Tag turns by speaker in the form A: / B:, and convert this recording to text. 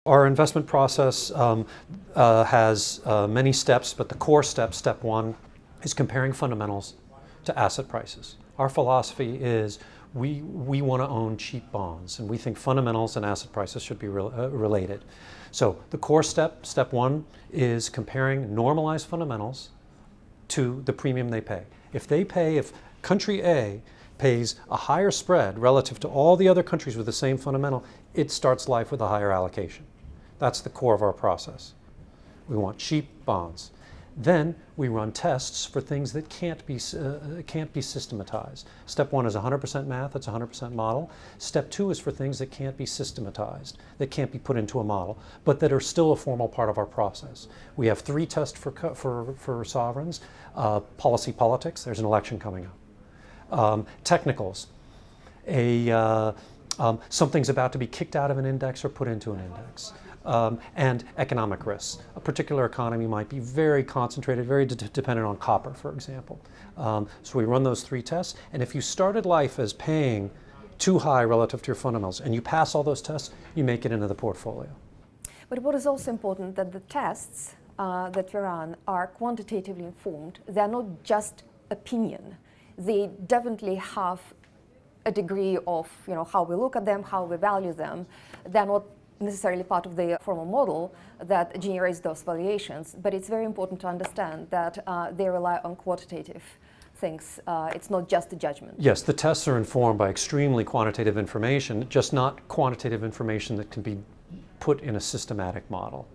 A: Our investment process has many steps, but the core step, step one, is comparing fundamentals to asset prices. Our philosophy is we want to own cheap bonds, and we think fundamentals and asset prices should be related. So the core step, step one, is comparing normalized fundamentals to the premium they pay. If country A pays a higher spread relative to all the other countries with the same fundamental, it starts life with a higher allocation. That's the core of our process. We want cheap bonds. Then we run tests for things that can't be systematized. Step one is 100% math, it's a 100% model. Step two is for things that can't be systematized, that can't be put into a model, but that are still a formal part of our process. We have 3 tests for sovereigns. Policy politics, there's an election coming up. Technicals, something's about to be kicked out of an index or put into an index. And economic risks. A particular economy might be very concentrated, very dependent on copper, for example. So we run those 3 tests, and if you started life as paying too high relative to your fundamentals and you pass all those tests, you make it into the portfolio.
B: But what is also important that the tests that we run are quantitatively informed. They're not just opinion. They definitely have a degree of how we look at them, how we value them. They're not necessarily part of the formal model that generates those valuations, but it's very important to understand that they rely on quantitative things. It's not just a judgment.
A: Yes, the tests are informed by extremely quantitative information, just not quantitative information that can be put in a systematic model.